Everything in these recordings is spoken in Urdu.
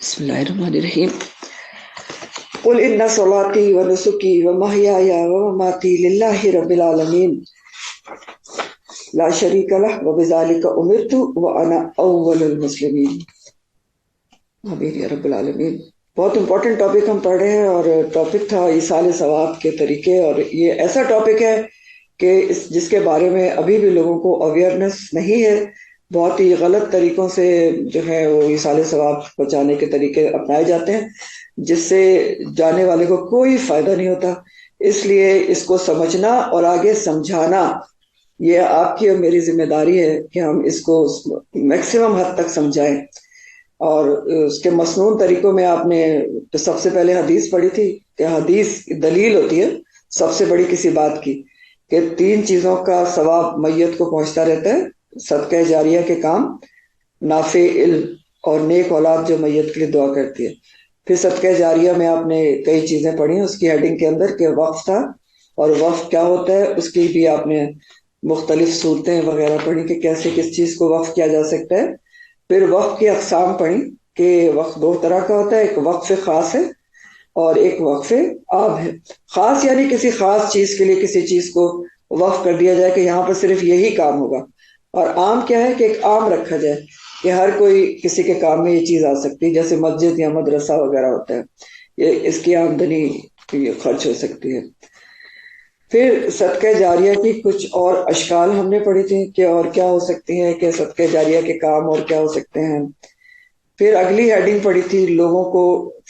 بسم اللہ الرحمن الرحیم قل ان صلاتی و نسکی و محیایا و مماتی للہ رب العالمین لا شریک لہ و بذالک امرت و انا اول المسلمین۔ آمین یا رب العالمین۔ بہت امپورٹنٹ ٹاپک ہم پڑھ رہے ہیں، اور ٹاپک تھا ایصال ثواب کے طریقے، اور یہ ایسا ٹاپک ہے کہ جس کے بارے میں ابھی بھی لوگوں کو اویئرنیس نہیں ہے۔ بہت ہی غلط طریقوں سے جو ہے وہ ایصال ثواب پہنچانے کے طریقے اپنائے جاتے ہیں، جس سے جانے والے کو کوئی فائدہ نہیں ہوتا۔ اس لیے اس کو سمجھنا اور آگے سمجھانا یہ آپ کی اور میری ذمہ داری ہے کہ ہم اس کو میکسیمم حد تک سمجھائیں۔ اور اس کے مسنون طریقوں میں آپ نے سب سے پہلے حدیث پڑھی تھی کہ حدیث دلیل ہوتی ہے سب سے بڑی کسی بات کی، کہ 3 چیزوں کا ثواب میت کو پہنچتا رہتا ہے: صدقہ جاریہ کے کام، نافع علم، اور نیک اولاد جو میت کے لیے دعا کرتی ہے۔ پھر صدقہ جاریہ میں آپ نے کئی چیزیں پڑھی اس کی ہیڈنگ کے اندر کہ وقف تھا، اور وقف کیا ہوتا ہے اس کی بھی آپ نے مختلف صورتیں وغیرہ پڑھی کہ کیسے کس چیز کو وقف کیا جا سکتا ہے۔ پھر وقف کی اقسام پڑھی کہ وقف 2 طرح کا ہوتا ہے، ایک وقف خاص ہے اور ایک وقف عام ہے۔ خاص یعنی کسی خاص چیز کے لیے کسی چیز کو وقف کر دیا جائے کہ یہاں پر صرف یہی کام ہوگا، اور عام کیا ہے کہ ایک عام رکھا جائے کہ ہر کوئی کسی کے کام میں یہ چیز آ سکتی ہے، جیسے مسجد یا مدرسہ وغیرہ ہوتا ہے، یہ اس کی آمدنی خرچ ہو سکتی ہے۔ پھر صدقہ جاریہ کی کچھ اور اشکال ہم نے پڑھی تھی کہ اور کیا ہو سکتی ہیں، کہ صدقہ جاریہ کے کام اور کیا ہو سکتے ہیں۔ پھر اگلی ہیڈنگ پڑھی تھی لوگوں کو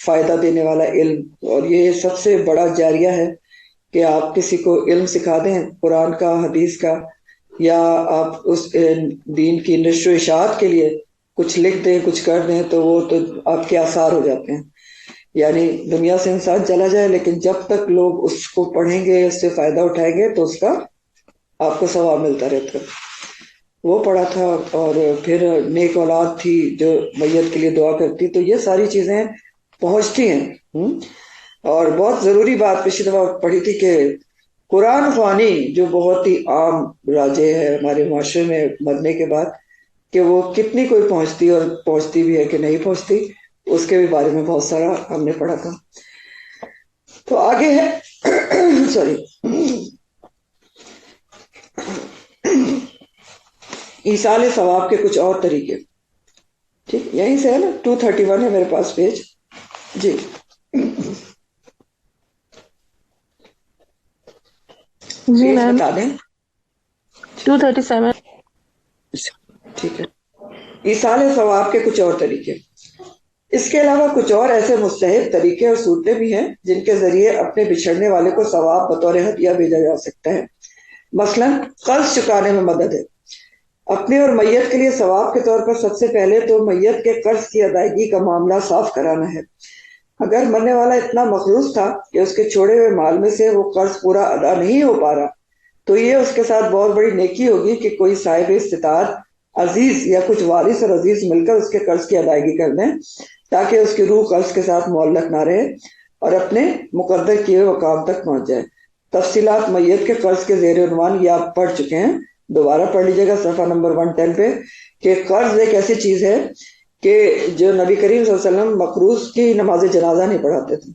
فائدہ دینے والا علم، اور یہ سب سے بڑا جاریہ ہے کہ آپ کسی کو علم سکھا دیں قرآن کا، حدیث کا، یا آپ اس دین کی نشر و اشاعت کے لیے کچھ لکھ دیں، کچھ کر دیں، تو وہ تو آپ کے آثار ہو جاتے ہیں۔ یعنی دنیا سے انسان چلا جائے لیکن جب تک لوگ اس کو پڑھیں گے، اس سے فائدہ اٹھائیں گے، تو اس کا آپ کو ثواب ملتا رہتا ہے۔ وہ پڑھا تھا، اور پھر نیک اولاد تھی جو میت کے لیے دعا کرتی، تو یہ ساری چیزیں پہنچتی ہیں۔ اور بہت ضروری بات پچھلی دفعہ پڑھی تھی کہ قرآن خوانی جو بہت ہی عام راجے ہے ہمارے معاشرے میں مرنے کے بعد، کہ وہ کتنی کوئی پہنچتی اور پہنچتی بھی ہے کہ نہیں پہنچتی، اس کے بھی بارے میں بہت سارا ہم نے پڑھا تھا۔ تو آگے ہے سوری ایصال ثواب کے کچھ اور طریقے۔ ٹھیک، یہیں سے ہے نا، 231 ہے میرے پاس پیج۔ جی جی پیج میم، بتا دیں۔ 237۔ ٹھیک ہے، ایصال ثواب کے کچھ اور طریقے۔ اس کے علاوہ کچھ اور ایسے مستحب طریقے اور صورتیں بھی ہیں جن کے ذریعے اپنے بچھڑنے والے کو ثواب بطور ہدیہ بھیجا جا سکتا ہے۔ مثلا قرض چکانے میں مدد ہے۔ اپنے اور میت کے لیے ثواب کے طور پر سب سے پہلے تو میت کے قرض کی ادائیگی کا معاملہ صاف کرانا ہے۔ اگر مرنے والا اتنا مقروض تھا کہ اس کے چھوڑے ہوئے مال میں سے وہ قرض پورا ادا نہیں ہو پا رہا، تو یہ اس کے ساتھ بہت بڑی نیکی ہوگی کہ کوئی صاحب استطاعت عزیز یا کچھ وارث اور عزیز مل کر اس کے قرض کی ادائیگی کر دیں، تاکہ اس کی روح قرض کے ساتھ معلق نہ رہے اور اپنے مقدر کیے ہوئے مقام تک پہنچ جائے۔ تفصیلات میت کے قرض کے زیر عنوان یہ آپ پڑھ چکے ہیں، دوبارہ پڑھ لیجیے گا صفحہ نمبر 110 پہ، کہ قرض ایک ایسی چیز ہے کہ جو نبی کریم صلی اللہ علیہ وسلم مقروض کی نماز جنازہ نہیں پڑھاتے تھے،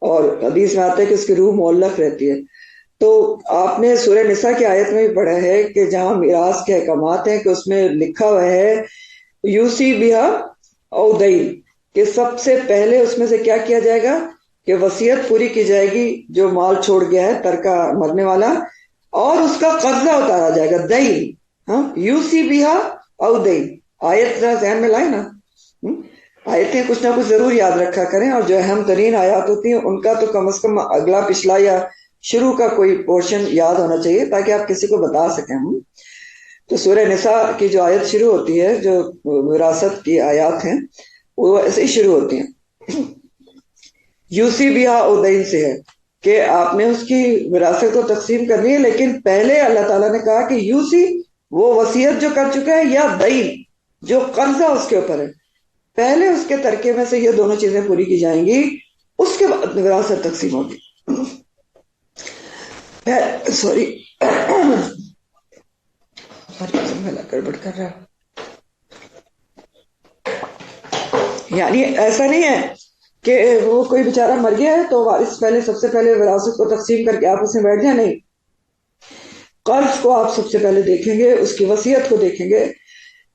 اور حدیث میں آتا ہے کہ اس کی روح معلق رہتی ہے۔ تو آپ نے سورہ نساء کی آیت میں بھی پڑھا ہے کہ جہاں میراث کے احکامات ہیں کہ اس میں لکھا ہوا ہے یوسی بہا او دین، کہ سب سے پہلے اس میں سے کیا کیا جائے گا کہ وصیت پوری کی جائے گی جو مال چھوڑ گیا ہے ترکہ مرنے والا، اور اس کا قرضہ اتارا جائے گا، دین۔ ہاں، یوسی بہا او دین، آیت ذرا ذہن میں لائے نا۔ آیتیں کچھ نہ کچھ ضرور یاد رکھا کریں، اور جو اہم ترین آیات ہوتی ہیں ان کا تو کم از کم اگلا پچھلا یا شروع کا کوئی پورشن یاد ہونا چاہیے تاکہ آپ کسی کو بتا سکیں۔ تو سورہ نساء کی جو آیت شروع ہوتی ہے، جو وراثت کی آیات ہیں، وہ ایسے ہی شروع ہوتی ہیں، یوسی بہا او دین سے ہے کہ آپ نے اس کی وراثت کو تقسیم کرنی ہے، لیکن پہلے اللہ تعالیٰ نے کہا کہ یوسی وہ وصیت جو کر چکا ہے، یا دین جو قرضہ اس کے اوپر ہے، پہلے اس کے ترکے میں سے یہ دونوں چیزیں پوری کی جائیں گی، اس کے بعد وراثت تقسیم ہوگی۔ سوری گڑبڑ کر رہا ہے۔ یعنی ایسا نہیں ہے کہ وہ کوئی بیچارہ مر گیا ہے تو وارث پہلے سب سے پہلے وراثت کو تقسیم کر کے آپ اس میں بیٹھ جائیں. نہیں، قرض کو آپ سب سے پہلے دیکھیں گے، اس کی وصیت کو دیکھیں گے.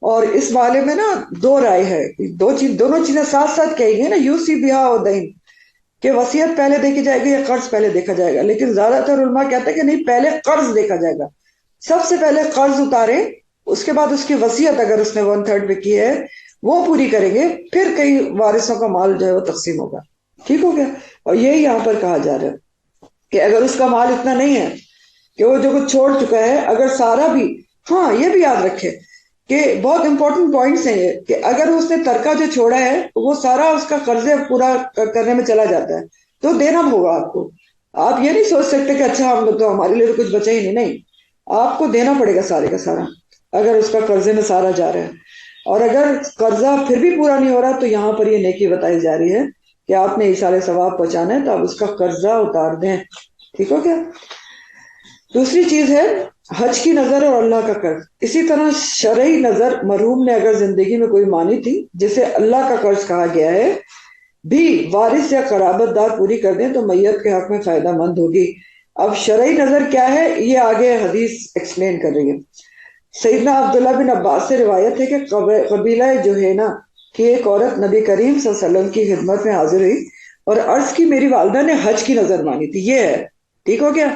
اور اس والے میں نا دو رائے ہے، دونوں چیزیں ساتھ ساتھ کہی گئی نا، یوسی بیہا و دین، کہ وصیت پہلے دیکھی جائے گی یا قرض پہلے دیکھا جائے گا. لیکن زیادہ تر علماء کہتے ہیں کہ نہیں، پہلے قرض دیکھا جائے گا. سب سے پہلے قرض اتارے، اس کے بعد اس کی وصیت اگر اس نے 1/3 پہ کی ہے وہ پوری کریں گے، پھر کئی وارثوں کا مال جو ہے وہ تقسیم ہوگا. ٹھیک ہو گیا؟ اور یہی یہاں پر کہا جا رہا ہے کہ اگر اس کا مال اتنا نہیں ہے کہ وہ جو کچھ چھوڑ چکا ہے، اگر سارا بھی، ہاں یہ بھی یاد رکھے کہ بہت امپورٹنٹ پوائنٹس ہیں یہ، کہ اگر اس نے ترکہ جو چھوڑا ہے وہ سارا اس کا قرضے پورا کرنے میں چلا جاتا ہے تو دینا ہوگا آپ کو. آپ یہ نہیں سوچ سکتے کہ اچھا ہم تو ہمارے لیے تو کچھ بچا ہی نہیں. نہیں، آپ کو دینا پڑے گا سارے کا سارا اگر اس کا قرضے میں سارا جا رہا ہے. اور اگر قرضہ پھر بھی پورا نہیں ہو رہا تو یہاں پر یہ نیکی بتائی جا رہی ہے کہ آپ نے ایصال ثواب پہنچانا ہے تو آپ اس کا قرضہ اتار دیں. ٹھیک ہو گیا؟ دوسری چیز ہے حج کی نظر اور اللہ کا قرض. اسی طرح شرعی نظر مرحوم نے اگر زندگی میں کوئی مانی تھی جسے اللہ کا قرض کہا گیا ہے بھی وارث یا قرابت دار پوری کر دیں تو میت کے حق میں فائدہ مند ہوگی. اب شرعی نظر کیا ہے یہ آگے حدیث ایکسپلین کر رہی ہے. سیدنا عبداللہ بن عباس سے روایت ہے کہ قبیلہ جوہینا کی ایک عورت نبی کریم صلی اللہ علیہ وسلم کی خدمت میں حاضر ہوئی اور عرض کی میری والدہ نے حج کی نظر مانی تھی. یہ ہے، ٹھیک ہو گیا؟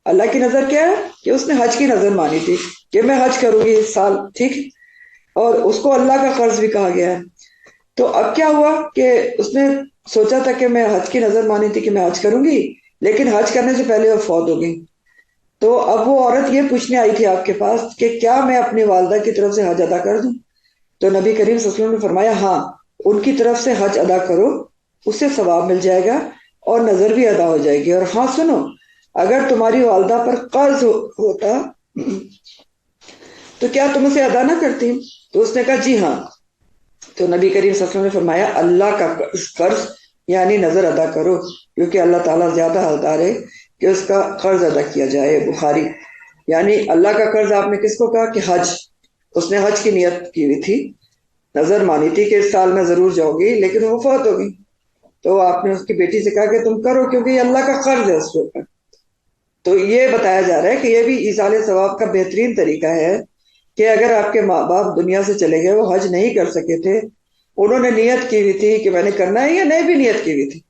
اللہ کی نظر کیا ہے کہ اس نے حج کی نظر مانی تھی کہ میں حج کروں گی اس سال. ٹھیک، اور اس کو اللہ کا قرض بھی کہا گیا ہے. تو اب کیا ہوا کہ اس نے سوچا تھا کہ میں حج کی نظر مانی تھی کہ میں حج کروں گی، لیکن حج کرنے سے پہلے وہ فوت ہو گئی. تو اب وہ عورت یہ پوچھنے آئی تھی آپ کے پاس کہ کیا میں اپنی والدہ کی طرف سے حج ادا کر دوں؟ تو نبی کریم صلی اللہ علیہ وسلم نے فرمایا ہاں، ان کی طرف سے حج ادا کرو، اس سے ثواب مل جائے گا اور نظر بھی ادا ہو جائے گی. اور ہاں سنو، اگر تمہاری والدہ پر قرض ہوتا تو کیا تم اسے ادا نہ کرتی؟ تو اس نے کہا جی ہاں. تو نبی کریم صلی اللہ علیہ وسلم نے فرمایا اللہ کا قرض یعنی نظر ادا کرو، کیونکہ اللہ تعالیٰ زیادہ حقدار ہے کہ اس کا قرض ادا کیا جائے. بخاری. یعنی اللہ کا قرض آپ نے کس کو کہا کہ حج. اس نے حج کی نیت کی ہوئی تھی، نظر مانی تھی کہ اس سال میں ضرور جاؤ گی، لیکن وہ فوت ہو گئی. تو آپ نے اس کی بیٹی سے کہا کہ تم کرو کیونکہ یہ اللہ کا قرض ہے اس کے اوپر. تو یہ بتایا جا رہا ہے کہ یہ بھی ایصال ثواب کا بہترین طریقہ ہے کہ اگر آپ کے ماں باپ دنیا سے چلے گئے، وہ حج نہیں کر سکے تھے، انہوں نے نیت کی ہوئی تھی کہ میں نے کرنا ہے، یا نہیں بھی نیت کی ہوئی تھی،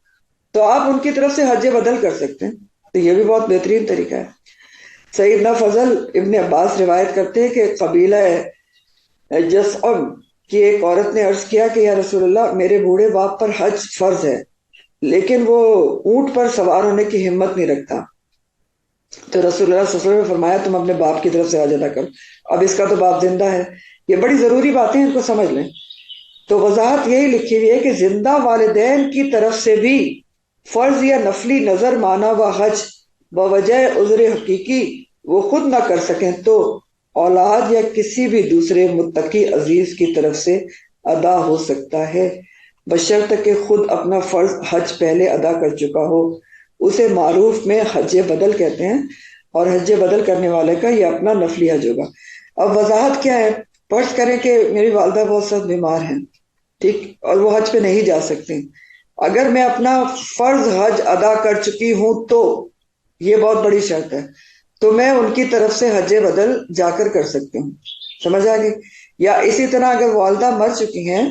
تو آپ ان کی طرف سے حج بدل کر سکتے ہیں. تو یہ بھی بہت بہترین طریقہ ہے. سیدنا فضل ابن عباس روایت کرتے ہیں کہ قبیلہ جسعم کی ایک عورت نے عرض کیا کہ یا رسول اللہ، میرے بوڑھے باپ پر حج فرض ہے لیکن وہ اونٹ پر سوار ہونے کی ہمت نہیں رکھتا. تو رسول اللہ صلی اللہ علیہ وسلم نے فرمایا تم اپنے باپ کی طرف سے حج ادا کرو. اب اس کا تو باپ زندہ ہے. یہ بڑی ضروری باتیں ہیں، ان کو سمجھ لیں. تو وضاحت یہی لکھی ہوئی ہے کہ زندہ والدین کی طرف سے بھی فرض یا نفلی نظر مانا و حج بوجہ عذر حقیقی وہ خود نہ کر سکیں تو اولاد یا کسی بھی دوسرے متقی عزیز کی طرف سے ادا ہو سکتا ہے، بشرط کہ خود اپنا فرض حج پہلے ادا کر چکا ہو. اسے معروف میں حج بدل کہتے ہیں، اور حج بدل کرنے والے کا یہ اپنا نفلی حج ہوگا. اب وضاحت کیا ہے؟ فرض کریں کہ میری والدہ بہت سخت بیمار ہیں، ٹھیک، اور وہ حج پہ نہیں جا سکتے. اگر میں اپنا فرض حج ادا کر چکی ہوں تو یہ بہت بڑی شرط ہے، تو میں ان کی طرف سے حج بدل جا کر سکتی ہوں. سمجھ آ گئی؟ یا اسی طرح اگر والدہ مر چکی ہیں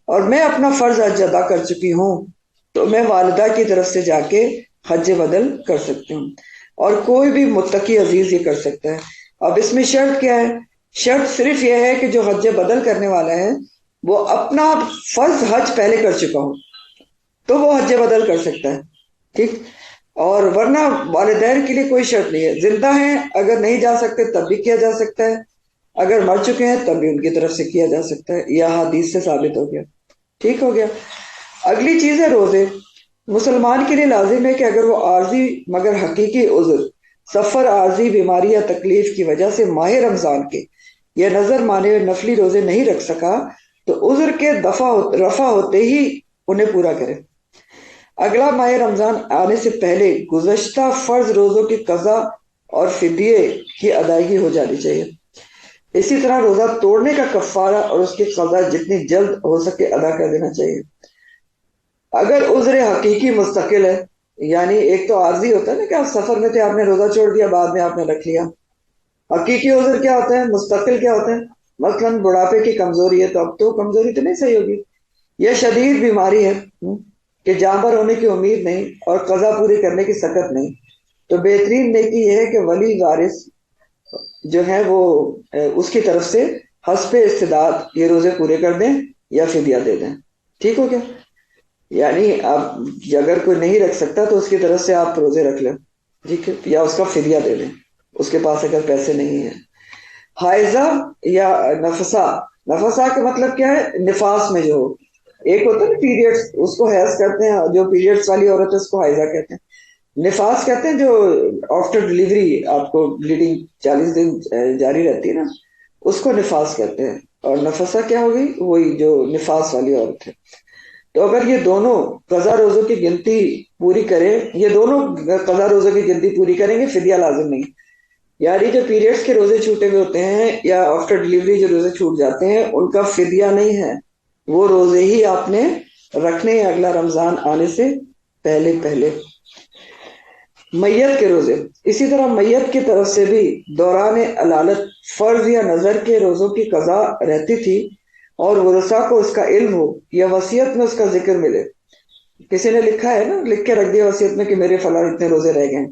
اور میں اپنا فرض حج ادا کر چکی ہوں تو میں والدہ کی طرف سے جا کے حج بدل کر سکتی ہوں، اور کوئی بھی متقی عزیز یہ کر سکتا ہے. اب اس میں شرط کیا ہے؟ شرط صرف یہ ہے کہ جو حج بدل کرنے والا ہے وہ اپنا فرض حج پہلے کر چکا ہو تو وہ حج بدل کر سکتا ہے. ٹھیک، اور ورنہ والدین کے لیے کوئی شرط نہیں ہے. زندہ ہیں اگر نہیں جا سکتے تب بھی کیا جا سکتا ہے، اگر مر چکے ہیں تب بھی ان کی طرف سے کیا جا سکتا ہے. یہ حدیث سے ثابت ہو گیا. ٹھیک ہو گیا؟ اگلی چیز ہے روزے. مسلمان کے لیے لازم ہے کہ اگر وہ عارضی مگر حقیقی عذر، سفر، عارضی بیماری یا تکلیف کی وجہ سے ماہ رمضان کے یہ نظر مانے ہوئے نفلی روزے نہیں رکھ سکا تو عذر کے رفع ہوتے ہی انہیں پورا کرے. اگلا ماہ رمضان آنے سے پہلے گزشتہ فرض روزوں کی قضا اور فدیے کی ادائیگی ہو جانی چاہیے. اسی طرح روزہ توڑنے کا کفارہ اور اس کی قضا جتنی جلد ہو سکے ادا کر دینا چاہیے۔ اگر عذر حقیقی مستقل ہے، یعنی ایک تو عارضی ہوتا ہے نا کہ آپ سفر میں تھے، آپ نے روزہ چھوڑ دیا، بعد میں آپ نے رکھ لیا۔ حقیقی عذر کیا ہوتا ہے، مستقل کیا ہوتا ہے؟ مثلاً بڑھاپے کی کمزوری ہے تو اب تو کمزوری تو نہیں صحیح ہوگی، یا شدید بیماری ہے کہ جاں بحق ہونے کی امید نہیں اور قضا پوری کرنے کی سکت نہیں، تو بہترین نیکی یہ ہے کہ ولی وارث جو ہے وہ اس کی طرف سے حسب استداد یہ روزے پورے کر دیں یا فدیہ دے دیں۔ ٹھیک ہو گیا؟ یعنی آپ اگر کوئی نہیں رکھ سکتا تو اس کی طرف سے آپ روزے رکھ لیں، ٹھیک ہے، یا اس کا فدیہ دے دیں اس کے پاس اگر پیسے نہیں ہیں۔ حائضہ یا نفسا، نفسا کا مطلب کیا ہے؟ نفاس میں جو ایک ہوتا ہے نا پیریڈز، اس کو حیض کہتے ہیں، جو پیریڈز والی عورت ہے اس کو حائضہ کہتے ہیں۔ نفاس کہتے ہیں جو آفٹر ڈیلیوری آپ کو بلیڈنگ 40 دن جاری رہتی ہے نا، اس کو نفاس کہتے ہیں۔ اور نفسہ کیا ہوگی؟ وہی جو نفاس والی عورت ہے۔ تو اگر یہ دونوں قضا روزوں کی گنتی پوری کریں، یہ دونوں قضا روزوں کی گنتی پوری کریں گے، فدیہ لازم نہیں۔ یعنی جو پیریڈز کے روزے چھوٹے ہوئے ہوتے ہیں یا آفٹر ڈیلیوری جو روزے چھوٹ جاتے ہیں ان کا فدیہ نہیں ہے، وہ روزے ہی آپ نے رکھنے ہیں اگلا رمضان آنے سے پہلے پہلے۔ میت کے روزے، اسی طرح میت کی طرف سے بھی دوران علالت فرض یا نظر کے روزوں کی قضا رہتی تھی، اور ورثاء کو اس کا علم ہو یا وصیت میں اس کا ذکر ملے۔ کسی نے لکھا ہے نا، لکھ کے رکھ دیا وصیت میں کہ میرے فلاں اتنے روزے رہ گئے،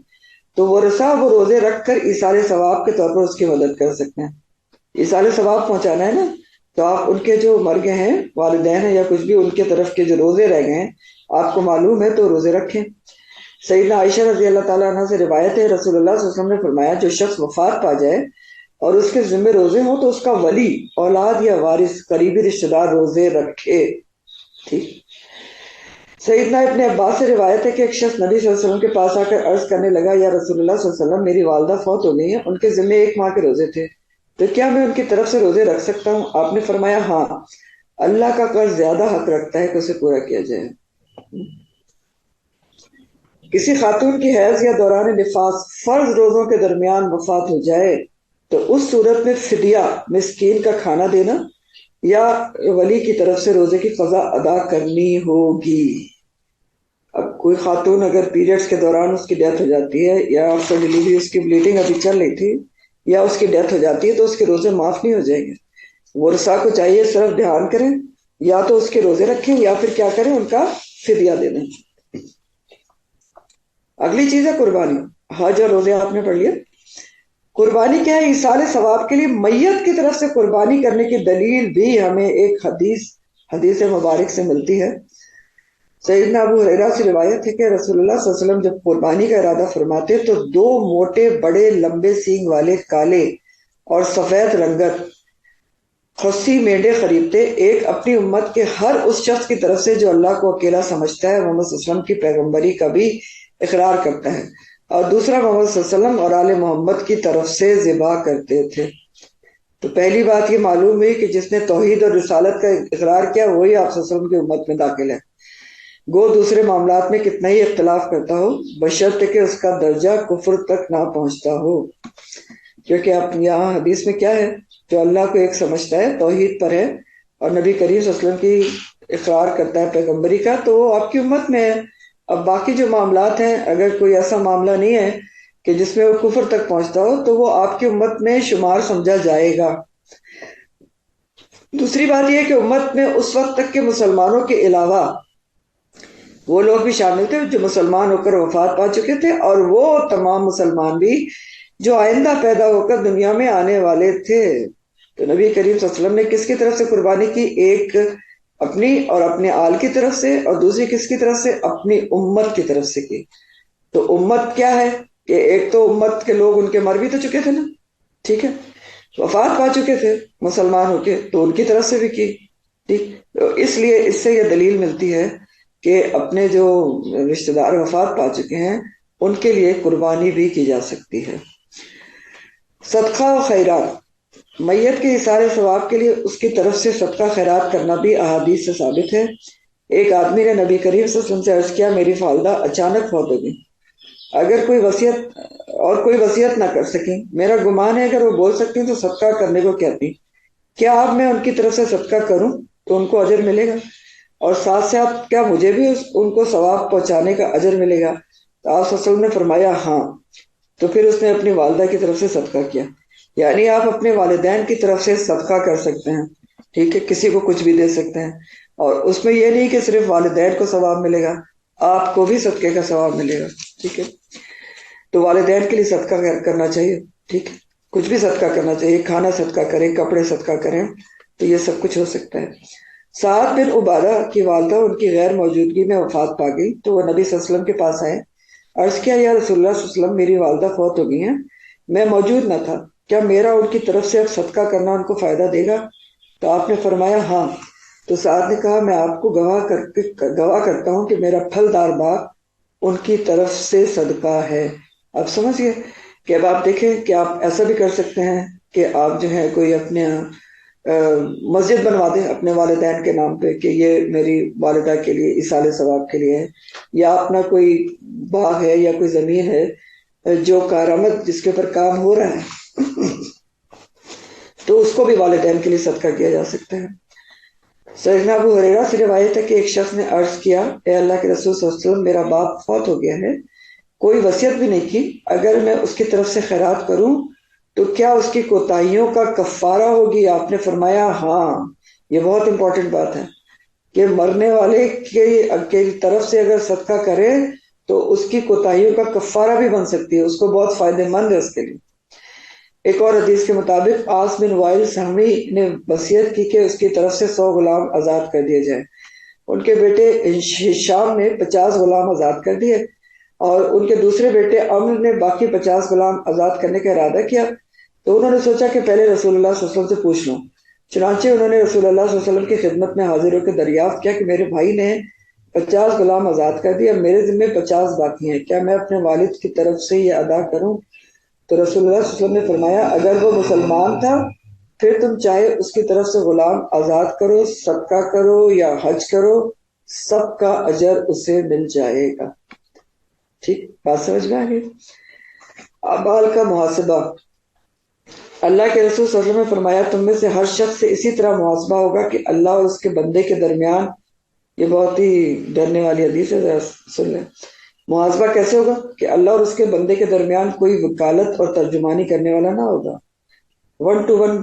تو ورثاء وہ روزے رکھ کر ایصال ثواب کے طور پر اس کی مدد کر سکتے ہیں۔ ایصال ثواب پہنچانا ہے نا، تو آپ ان کے جو مر گئے ہیں والدین ہیں یا کچھ بھی، ان کے طرف کے جو روزے رہ گئے ہیں آپ کو معلوم ہے تو روزے رکھیں۔ سیدنا عائشہ رضی اللہ تعالیٰ عنہ سے روایت ہے، رسول اللہ صلی اللہ علیہ وسلم نے فرمایا جو شخص وفات پا جائے اور اس کے ذمہ روزے ہوں تو اس کا ولی، اولاد یا وارث، قریبی رشتہ دار روزے رکھے۔ ٹھیک۔ سیدنا ابن عباس سے روایت ہے کہ ایک شخص نبی صلی اللہ علیہ وسلم کے پاس آ کر عرض کرنے لگا، یا رسول اللہ صلی اللہ علیہ وسلم، میری والدہ فوت ہو گئی ہیں، ان کے ذمہ 1 ماہ کے روزے تھے، تو کیا میں ان کی طرف سے روزے رکھ سکتا ہوں؟ آپ نے فرمایا ہاں، اللہ کا قرض زیادہ حق رکھتا ہے کہ اسے پورا کیا جائے۔ کسی خاتون کی حیض یا دوران نفاس فرض روزوں کے درمیان وفات ہو جائے تو اس صورت میں فدیہ، مسکین کا کھانا دینا، یا ولی کی طرف سے روزے کی قضا ادا کرنی ہوگی۔ اب کوئی خاتون اگر پیریڈز کے دوران اس کی ڈیتھ ہو جاتی ہے، یا آفٹر ڈیلیوری اس کی بلیڈنگ ابھی چل رہی تھی، یا اس کی ڈیتھ ہو جاتی ہے، تو اس کے روزے معاف نہیں ہو جائیں گے۔ ورثاء کو چاہیے صرف دھیان کریں، یا تو اس کے روزے رکھیں یا پھر کیا کریں، ان کا فدیہ دے دیں۔ اگلی چیز ہے قربانی۔ حج اور روزے آپ نے پڑھ لیا۔ قربانی کیا ہے؟ ایصال ثواب کے لیے میت کی طرف سے قربانی کرنے کی دلیل بھی ہمیں ایک حدیث مبارک سے ملتی ہے۔ سیدنا ابو ہریرہ سے روایت ہے کہ رسول اللہ صلی اللہ علیہ وسلم جب قربانی کا ارادہ فرماتے تو 2 موٹے بڑے لمبے سینگ والے کالے اور سفید رنگت خصی مینڈے خریدتے، ایک اپنی امت کے ہر اس شخص کی طرف سے جو اللہ کو اکیلا سمجھتا ہے، محمد صلی اللہ علیہ وسلم کی پیغمبری کا بھی اقرار کرتا ہے، اور دوسرا محمد صلی اللہ علیہ وسلم اور آل محمد کی طرف سے ذبح کرتے تھے۔ تو پہلی بات یہ معلوم ہوئی کہ جس نے توحید اور رسالت کا اقرار کیا وہی آپ صلی اللہ علیہ وسلم کی امت میں داخل ہے، گو دوسرے معاملات میں کتنا ہی اختلاف کرتا ہو، بشرط کہ اس کا درجہ کفر تک نہ پہنچتا ہو۔ کیونکہ اب یہاں حدیث میں کیا ہے، جو اللہ کو ایک سمجھتا ہے، توحید پر ہے، اور نبی کریم صلی اللہ علیہ وسلم کی اقرار کرتا ہے پیغمبری کا، تو وہ آپ کی امت میں ہے۔ اب باقی جو معاملات ہیں، اگر کوئی ایسا معاملہ نہیں ہے کہ جس میں وہ کفر تک پہنچتا ہو، تو وہ آپ کی امت میں شمار سمجھا جائے گا۔ دوسری بات یہ ہے کہ امت میں اس وقت تک کے مسلمانوں کے علاوہ وہ لوگ بھی شامل تھے جو مسلمان ہو کر وفات پا چکے تھے، اور وہ تمام مسلمان بھی جو آئندہ پیدا ہو کر دنیا میں آنے والے تھے۔ تو نبی کریم صلی اللہ علیہ وسلم نے کس کی طرف سے قربانی کی؟ ایک اپنی اور اپنے آل کی طرف سے، اور دوسری کس کی طرف سے؟ اپنی امت کی طرف سے کی۔ تو امت کیا ہے کہ ایک تو امت کے لوگ ان کے مر بھی تو چکے تھے نا، ٹھیک ہے، وفات پا چکے تھے مسلمان ہو کے، تو ان کی طرف سے بھی کی، ٹھیک۔ تو اس لیے اس سے یہ دلیل ملتی ہے کہ اپنے جو رشتہ دار وفات پا چکے ہیں ان کے لیے قربانی بھی کی جا سکتی ہے۔ صدقہ و خیرات، میت کے ایثار ثواب کے لیے اس کی طرف سے صدقہ خیرات کرنا بھی احادیث سے ثابت ہے۔ ایک آدمی نے نبی کریم صلی اللہ علیہ وسلم سے عرض کیا، میری والدہ اچانک فوت ہو گئی، اگر کوئی وصیت اور کوئی وصیت نہ کر سکیں. میرا گمان ہے اگر وہ بول سکتی تو صدقہ کرنے کو کہتی. کیا اب میں ان کی طرف سے صدقہ کروں تو ان کو اجر ملے گا، اور ساتھ ساتھ کیا مجھے بھی ان کو ثواب پہنچانے کا اجر ملے گا؟ تو آپ صلی اللہ علیہ وسلم نے فرمایا ہاں. تو پھر اس نے اپنی والدہ کی طرف سے صدقہ کیا. یعنی آپ اپنے والدین کی طرف سے صدقہ کر سکتے ہیں، ٹھیک ہے، کسی کو کچھ بھی دے سکتے ہیں، اور اس میں یہ نہیں کہ صرف والدین کو ثواب ملے گا، آپ کو بھی صدقے کا ثواب ملے گا. ٹھیک ہے، تو والدین کے لیے صدقہ کرنا چاہیے. ٹھیک ہے، کچھ بھی صدقہ کرنا چاہیے، کھانا صدقہ کریں، کپڑے صدقہ کریں، تو یہ سب کچھ ہو سکتا ہے. سعد بن عبادہ کی والدہ ان کی غیر موجودگی میں وفات پا گئی تو وہ نبی صلی اللہ علیہ وسلم کے پاس آئے. عرض کیا یا رسول اللہ صلی اللہ علیہ وسلم، میری والدہ فوت ہو گئی ہیں، میں موجود نہ تھا، کیا میرا ان کی طرف سے اب صدقہ کرنا ان کو فائدہ دے گا؟ تو آپ نے فرمایا ہاں. تو سعد نے کہا میں آپ کو گواہ کرتا ہوں کہ میرا پھلدار باغ ان کی طرف سے صدقہ ہے. اب سمجھئے کہ اب آپ دیکھیں کہ آپ ایسا بھی کر سکتے ہیں کہ آپ جو ہے کوئی اپنے مسجد بنوا دیں اپنے والدین کے نام پہ کہ یہ میری والدہ کے لیے ایصال ثواب کے لیے ہے، یا اپنا کوئی باغ ہے یا کوئی زمین ہے جو کارآمد جس کے اوپر کام ہو رہا ہے تو اس کو بھی والدین کے لیے صدقہ کیا جا سکتا ہے. سیدنا ابو ہریرہ سے روایت ہے کہ ایک شخص نے عرض کیا اے اللہ کے رسول صلی اللہ علیہ وسلم، میرا باپ فوت ہو گیا ہے، کوئی وصیت بھی نہیں کی، اگر میں اس کی طرف سے خیرات کروں تو کیا اس کی کوتاہیوں کا کفارہ ہوگی؟ آپ نے فرمایا ہاں. یہ بہت امپورٹنٹ بات ہے کہ مرنے والے کی طرف سے اگر صدقہ کرے تو اس کی کوتاہیوں کا کفارہ بھی بن سکتی ہے، اس کو بہت فائدہ مند ہے اس کے لیے. ایک اور حدیث کے مطابق عاص بن وائل سہمی نے وصیت کی کہ اس کی طرف سے 100 غلام آزاد کر دیے جائیں. ان کے بیٹے ہشام نے 50 غلام آزاد کر دیے اور ان کے دوسرے بیٹے عمر نے باقی 50 غلام آزاد کرنے کا ارادہ کیا. تو انہوں نے سوچا کہ پہلے رسول اللہ صلی اللہ علیہ وسلم سے پوچھ لوں. چنانچہ انہوں نے رسول اللہ صلی اللہ علیہ وسلم کی خدمت میں حاضر ہو کے دریافت کیا کہ میرے بھائی نے 50 غلام آزاد کر دیے، میرے ذمہ 50 باقی ہیں، کیا میں اپنے والد کی طرف سے یہ ادا کروں؟ تو رسول اللہ صلی اللہ علیہ وسلم نے فرمایا اگر وہ مسلمان تھا پھر تم چاہے اس کی طرف سے غلام آزاد کرو، صدقہ کرو یا حج کرو، سب کا اجر اسے مل جائے گا. ٹھیک بات سمجھ میں آ گئی؟ اعمال کا محاسبہ. اللہ کے رسول صلی اللہ علیہ وسلم نے فرمایا تم میں سے ہر شخص سے اسی طرح محاسبہ ہوگا کہ اللہ اور اس کے بندے کے درمیان. یہ بہت ہی ڈرنے والی حدیث ہے، ذرا سن لیں. محاسبہ کیسے ہوگا کہ اللہ اور اس کے بندے کے درمیان کوئی وکالت اور ترجمانی کرنے والا نہ ہوگا، 1 to 1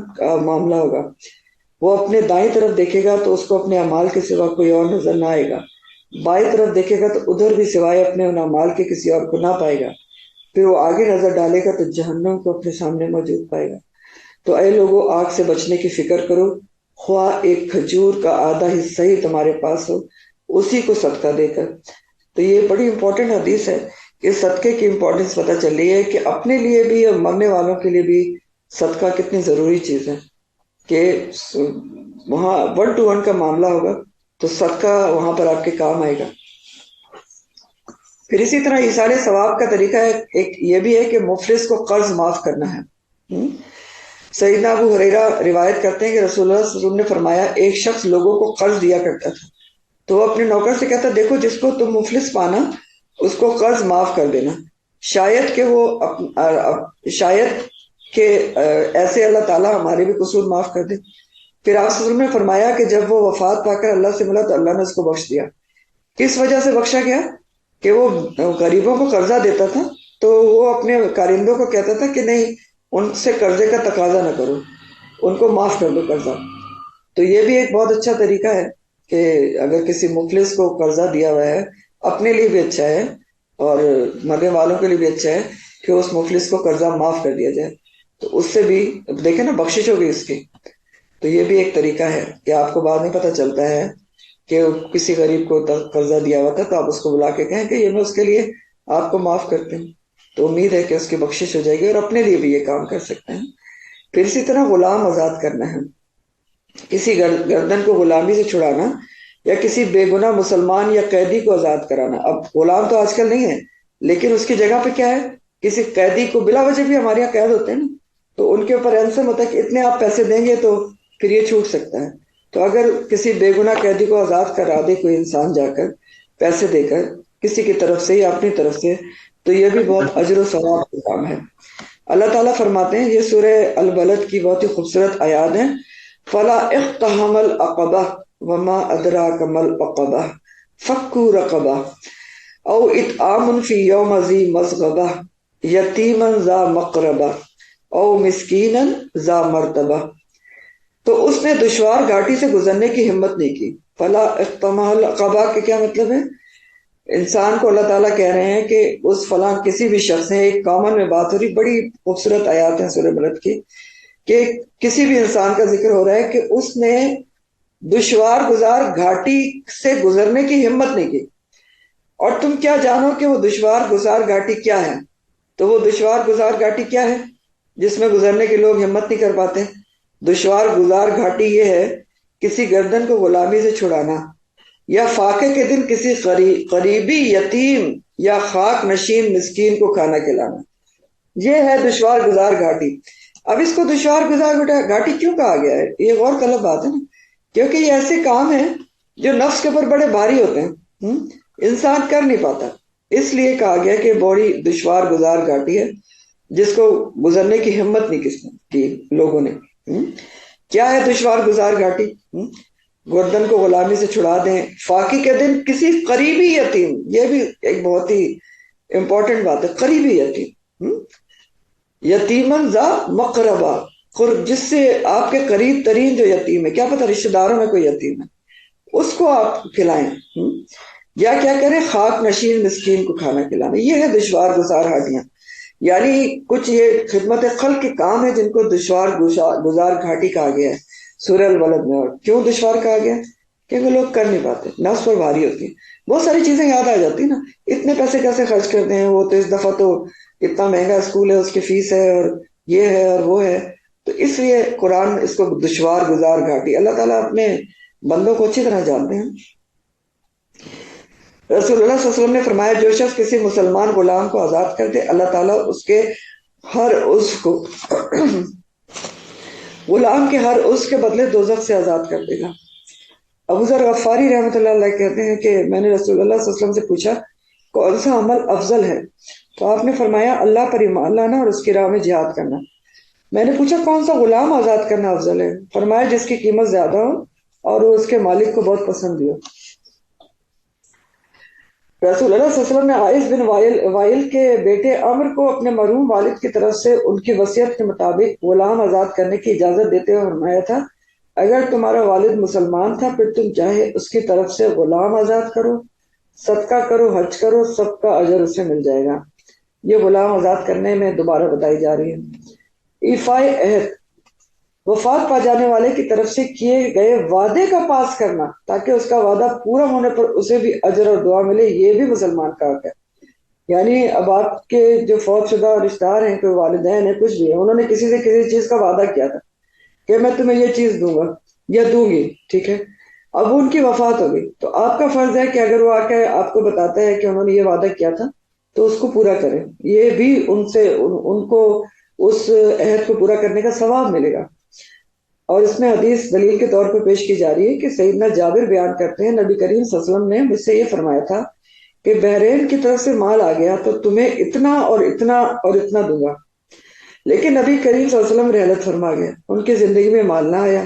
معاملہ ہوگا. وہ اپنے دائیں طرف دیکھے گا تو اس کو اپنے اعمال کے سوا کوئی اور نظر نہ آئے گا، بائیں طرف دیکھے گا تو ادھر بھی سوائے اپنے ان اعمال کے کسی اور کو نہ پائے گا، پھر وہ آگے نظر ڈالے گا تو جہنم کو اپنے سامنے موجود پائے گا. تو اے لوگوں آگ سے بچنے کی فکر کرو، خواہ ایک کھجور کا آدھا حصہ ہی تمہارے پاس ہو، اسی کو صدقہ دے کر. تو یہ بڑی امپورٹنٹ حدیث ہے کہ صدقے کی امپورٹنس پتہ چل رہی ہے کہ اپنے لیے بھی اور مرنے والوں کے لیے بھی صدقہ کتنی ضروری چیز ہے، کہ وہاں 1 to 1 کا معاملہ ہوگا تو صدقہ وہاں پر آپ کے کام آئے گا. پھر اسی طرح ایصال ثواب کا طریقہ ایک یہ بھی ہے کہ مفلس کو قرض معاف کرنا ہے. سیدنا ابو ہریرہ روایت کرتے ہیں کہ رسول اللہ صلی اللہ علیہ وسلم نے فرمایا ایک شخص لوگوں کو قرض دیا کرتا تھا تو وہ اپنے نوکر سے کہتا دیکھو جس کو تم مفلس پانا اس کو قرض معاف کر دینا، شاید کہ ایسے اللہ تعالیٰ ہمارے بھی قصور معاف کر دے. پھر آپ صلی اللہ علیہ وسلم نے فرمایا کہ جب وہ وفات پا کر اللہ سے ملا تو اللہ نے اس کو بخش دیا. کس وجہ سے بخشا گیا؟ کہ وہ غریبوں کو قرضہ دیتا تھا تو وہ اپنے کارندوں کو کہتا تھا کہ نہیں ان سے قرضے کا تقاضا نہ کرو، ان کو معاف کر دو قرضہ. تو یہ بھی ایک بہت اچھا طریقہ ہے کہ اگر کسی مفلس کو قرضہ دیا ہوا ہے، اپنے لیے بھی اچھا ہے اور مرنے والوں کے لیے بھی اچھا ہے کہ اس مفلس کو قرضہ معاف کر دیا جائے، تو اس سے بھی دیکھیں نا بخشش ہوگی اس کی. تو یہ بھی ایک طریقہ ہے کہ آپ کو بعد میں پتہ چلتا ہے کہ کسی غریب کو قرضہ دیا ہوا تھا تو آپ اس کو بلا کے کہیں کہ یہ میں اس کے لیے آپ کو معاف کرتے ہیں، تو امید ہے کہ اس کی بخشش ہو جائے گی اور اپنے لیے بھی یہ کام کر سکتے ہیں. پھر اسی طرح غلام آزاد کرنا ہے، کسی گردن کو غلامی سے چھڑانا یا کسی بے گناہ مسلمان یا قیدی کو آزاد کرانا. اب غلام تو آج کل نہیں ہے لیکن اس کی جگہ پہ کیا ہے، کسی قیدی کو بلا وجہ بھی ہمارے یہاں قید ہوتے ہیں نا تو ان کے اوپر رینسم ہوتا ہے کہ اتنے آپ پیسے دیں گے تو پھر یہ چھوٹ سکتا ہے. تو اگر کسی بے گناہ قیدی کو آزاد کرا دے کوئی انسان جا کر پیسے دے کر کسی کی طرف سے یا اپنی طرف سے تو یہ بھی بہت اجر و ثواب کا کام ہے۔ اللہ تعالیٰ فرماتے ہیں، یہ سورہ البلد کی بہت ہی خوبصورت آیات ہیں، فلا اقتحم العقبہ وما ادراک ما العقبہ فک رقبہ او اطعام فی یوم ذی مسغبہ یتیما ذا مقربہ او مسکینا ذا مرتبہ۔ تو اس نے دشوار گھاٹی سے گزرنے کی ہمت نہیں کی۔ فلا اقتحم العقبہ کے کیا مطلب ہے؟ انسان کو اللہ تعالیٰ کہہ رہے ہیں کہ اس فلاں کسی بھی شخص نے، ایک کامن میں بات ہو رہی، بڑی خوبصورت آیات ہیں سورہ بلد کی، کہ کسی بھی انسان کا ذکر ہو رہا ہے کہ اس نے دشوار گزار گھاٹی سے گزرنے کی ہمت نہیں کی۔ اور تم کیا جانو کہ وہ دشوار گزار گھاٹی کیا ہے؟ تو وہ دشوار گزار گھاٹی کیا ہے جس میں گزرنے کے لوگ ہمت نہیں کر پاتے؟ دشوار گزار گھاٹی یہ ہے کسی گردن کو غلامی سے چھڑانا، یا فاقے کے دن کسی قریبی یتیم یا خاک نشین مسکین کو کھانا کھلانا، یہ ہے دشوار گزار گھاٹی۔ اب اس کو دشوار گزار گھاٹی کیوں کہا گیا ہے؟ یہ غور طلب بات ہے نا، کیونکہ یہ ایسے کام ہیں جو نفس کے اوپر بڑے بھاری ہوتے ہیں، انسان کر نہیں پاتا، اس لیے کہا گیا کہ بڑی دشوار گزار گھاٹی ہے جس کو گزرنے کی ہمت نہیں کس نے کی لوگوں نے۔ کیا ہے دشوار گزار گھاٹی؟ گردن کو غلامی سے چھڑا دیں، فاقی کے دن کسی قریبی یتیم، یہ بھی ایک بہت ہی امپورٹنٹ بات ہے، قریبی یتیم، یتیمن ذا مقربہ، جس سے آپ کے قریب ترین جو یتیم ہے، کیا پتہ رشتہ داروں میں کوئی یتیم ہے، اس کو آپ کھلائیں، یا کیا کریں، خاک نشین مسکین کو کھانا کھلانا، یہ ہے دشوار گزار گھاٹیاں۔ یعنی کچھ یہ خدمت خلق کے کام ہے جن کو دشوار گزار گھاٹی کہا گیا ہے سورہ البلد میں۔ اور کیوں دشوار کہا گیا؟ کیونکہ لوگ کر نہیں پاتے، نفس پر بھاری ہوتی ہیں، بہت ساری چیزیں یاد آ جاتی ہیں نا، اتنے پیسے کیسے خرچ کرتے ہیں، وہ تو اس دفعہ تو اتنا مہنگا اسکول ہے، اس کی فیس ہے، اور یہ ہے اور وہ ہے، تو اس لیے قرآن اس کو دشوار گزار گھاٹی، اللہ تعالیٰ اپنے بندوں کو اچھی طرح جانتے ہیں۔ رسول اللہ صلی اللہ علیہ وسلم نے فرمایا، جو شخص کسی مسلمان غلام کو آزاد کر دے، اللہ تعالیٰ اس کے ہر عضو کو غلام کے ہر عضو کے بدلے دوزخ سے آزاد کر دے گا۔ ابو ذر غفاری رحمۃ اللہ علیہ کہتے ہیں کہ میں نے رسول اللہ صلی اللہ علیہ وسلم سے پوچھا کون سا عمل افضل ہے، تو آپ نے فرمایا اللہ پر ایمان لانا اور اس کی راہ میں جہاد کرنا۔ میں نے پوچھا کون سا غلام آزاد کرنا افضل ہے، فرمایا جس کی قیمت زیادہ ہو اور وہ اس کے مالک کو بہت پسند بھی ہو۔ رسول اللہ صلی اللہ علیہ وسلم نے عائز بن وائل کے بیٹے عمر کو اپنے مرحوم والد کی طرف سے ان کی وصیت کے مطابق غلام آزاد کرنے کی اجازت دیتے ہوئے فرمایا تھا، اگر تمہارا والد مسلمان تھا پھر تم چاہے اس کی طرف سے غلام آزاد کرو، صدقہ کرو، حج کرو، سب کا اجر اسے مل جائے گا۔ یہ غلام آزاد کرنے میں دوبارہ بتائی جا رہی ہے۔ ایفائے عہد، وفات پا جانے والے کی طرف سے کیے گئے وعدے کا پاس کرنا تاکہ اس کا وعدہ پورا ہونے پر اسے بھی اجر اور دعا ملے، یہ بھی مسلمان کا حق ہے۔ یعنی اب آپ کے جو فوت شدہ رشتہ دار ہیں، کوئی والدین ہیں، کچھ بھی ہے، انہوں نے کسی سے کسی چیز کا وعدہ کیا تھا کہ میں تمہیں یہ چیز دوں گا یا دوں گی، ٹھیک ہے، اب ان کی وفات ہو گئی تو آپ کا فرض ہے کہ اگر وہ آ کے آپ کو بتاتا ہے کہ انہوں نے یہ وعدہ کیا تھا تو اس کو پورا کریں، یہ بھی ان کو اس عہد کو پورا کرنے کا ثواب ملے گا۔ اور اس میں حدیث دلیل کے طور پر پیش کی جا رہی ہے کہ سیدنا جابر بیان کرتے ہیں نبی کریم صلی اللہ علیہ وسلم نے مجھ سے یہ فرمایا تھا کہ بحرین کی طرف سے مال آ گیا تو تمہیں اتنا اور اتنا اور اتنا دوں گا، لیکن نبی کریم صلی اللہ علیہ وسلم رحلت فرما گیا، ان کی زندگی میں مال نہ آیا۔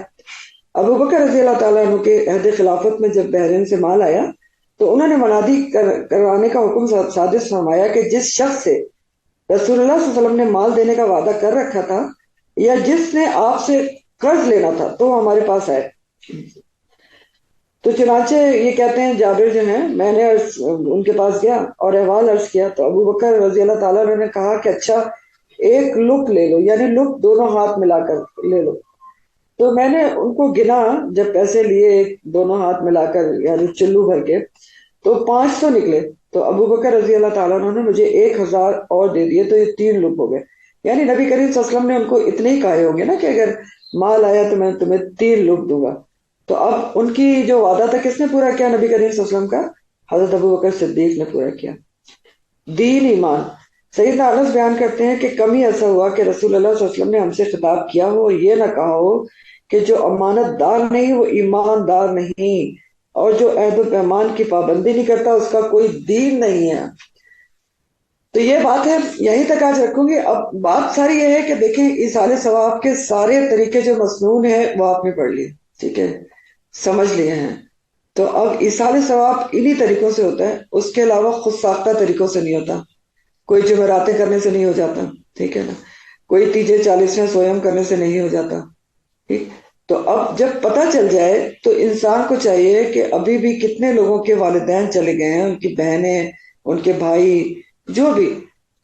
ابو بکر رضی اللہ تعالیٰ عنہ کے عہد خلافت میں جب بحرین سے مال آیا تو انہوں نے منادی کروانے کا حکم صادر فرمایا کہ جس شخص سے رسول اللہ صلی اللہ علیہ وسلم نے مال دینے کا وعدہ کر رکھا تھا یا جس نے آپ سے قرض لینا تھا تو وہ ہمارے پاس آئے۔ تو چنانچہ یہ کہتے ہیں جابر جو ہیں، میں نے ان کے پاس گیا اور احوال عرض کیا تو ابو بکر رضی اللہ تعالیٰ عنہ نے کہا کہ اچھا ایک لک لے لو، یعنی لک دونوں ہاتھ ملا کر لے لو۔ تو میں نے ان کو گنا، جب پیسے لیے دونوں ہاتھ ملا کر یعنی چلو بھر کے تو 500 نکلے، تو ابو بکر رضی اللہ تعالیٰ عنہ نے مجھے 1000 اور دے دیے، تو یہ 3 لک ہو گئے۔ یعنی نبی کریم صلی اللہ علیہ وسلم نے ان کو اتنے ہی کہے ہوں گے نا کہ اگر مال آیا تو میں تمہیں 3 لک دوں گا۔ تو اب ان کی جو وعدہ تھا کس نے پورا کیا؟ نبی کریم صلی اللہ علیہ وسلم کا، حضرت ابو بکر صدیق نے پورا کیا۔ دین ایمان، سیدنا انس بیان کرتے ہیں کہ کمی ایسا ہوا کہ رسول اللہ صلی اللہ علیہ وسلم نے ہم سے خطاب کیا ہو، یہ نہ کہا ہو کہ جو امانت دار نہیں وہ ایماندار نہیں، اور جو عہد و پیمان کی پابندی نہیں کرتا اس کا کوئی دین نہیں ہے۔ تو یہ بات ہے، یہیں تک آج رکھوں گی. اب بات ساری یہ ہے کہ دیکھیں ایصال ثواب کے سارے طریقے جو مسنون ہیں وہ آپ نے پڑھ لیے، ٹھیک ہے، سمجھ لیے ہیں. تو اب ایصال ثواب انہی طریقوں سے ہوتا ہے، اس کے علاوہ خود ساختہ طریقوں سے نہیں ہوتا. کوئی جمعراتیں کرنے سے نہیں ہو جاتا، ٹھیک ہے نا، کوئی تیجے 40ویں سویم کرنے سے نہیں ہو جاتا، ٹھیک. تو اب جب پتہ چل جائے تو انسان کو چاہیے کہ ابھی بھی کتنے لوگوں کے والدین چلے گئے ہیں، ان کی بہنیں، ان کے بھائی، جو بھی،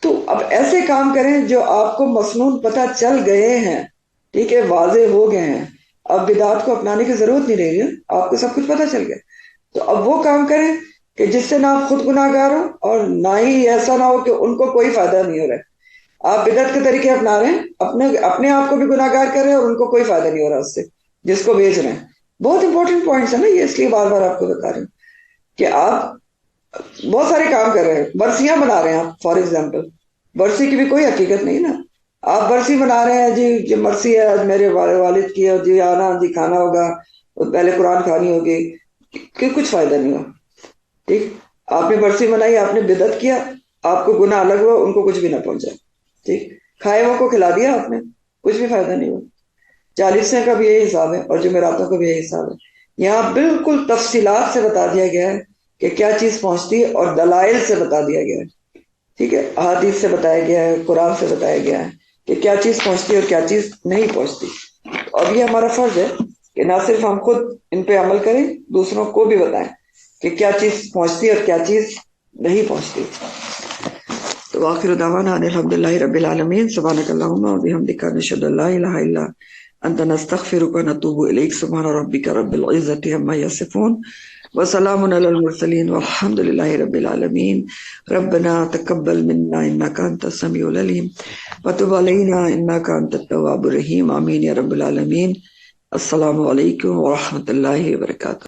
تو اب ایسے کام کریں جو آپ کو مسنون پتہ چل گئے ہیں، ٹھیک ہے، واضح ہو گئے ہیں. اب بدعات کو اپنانے کی ضرورت نہیں رہی ہے، آپ کو سب کچھ پتہ چل گیا. تو اب وہ کام کریں کہ جس سے نہ آپ خود گناہ گار ہو اور نہ ہی ایسا نہ ہو کہ ان کو کوئی فائدہ نہیں ہو رہا ہے. آپ بدعت کے طریقے اپنا رہے ہیں، اپنے آپ کو بھی گناہ گار کر رہے ہیں اور ان کو کوئی فائدہ نہیں ہو رہا اس سے جس کو بیچ رہے ہیں. بہت امپورٹنٹ پوائنٹس ہے نا یہ، اس لیے بار بار آپ کو بتا رہے ہیں کہ آپ بہت سارے کام کر رہے ہیں. برسیاں بنا رہے ہیں آپ، فار ایگزامپل، برسی کی بھی کوئی حقیقت نہیں نا. آپ برسی بنا رہے ہیں، جی جو مرسی ہے آج میرے والد کی ہے، جی آنا جی کھانا ہوگا، پہلے قرآن کھانی ہوگی، کہ کچھ فائدہ نہیں ہوا. ٹھیک، آپ نے برسی بنائی، آپ نے بدعت کیا، آپ کو گناہ الگ ہوا، ان کو کچھ بھی نہ پہنچا. ٹھیک، کھائے وہ کو کھلا دیا آپ نے، کچھ بھی فائدہ نہیں ہوا. 40 کا بھی یہی حساب ہے اور جمعراتوں کا بھی یہی حساب ہے. یہاں بالکل تفصیلات سے بتا دیا گیا ہے کہ کیا چیز پہنچتی ہے اور دلائل سے بتا دیا گیا ہے. ٹھیک ہے، احادیث سے بتایا گیا ہے، قرآن سے بتایا گیا ہے کہ کیا چیز پہنچتی ہے اور کیا چیز نہیں پہنچتی. اور یہ ہمارا فرض ہے کہ نہ صرف ہم خود ان پہ عمل کریں، دوسروں کو بھی بتائیں کہ کیا چیز پہنچتی اور کیا چیز نہیں پہنچتی. تو آخر دعوانا ان الحمدللہ رب العالمین. سبحانک اللہم و بحمدک، نشہد ان لا الہ الا انت، نستغفرک و نتوب الیک. سبحان ربک رب العزۃ عما یصفون وسلام علی المرسلین والحمد للہ رب العالمین. ربنا تقبل منا انک انت السمیع العلیم وتب علینا انک انت التواب الرحیم. آمین یا رب العالمین. السلام علیکم ورحمۃ اللہ وبرکاتہ.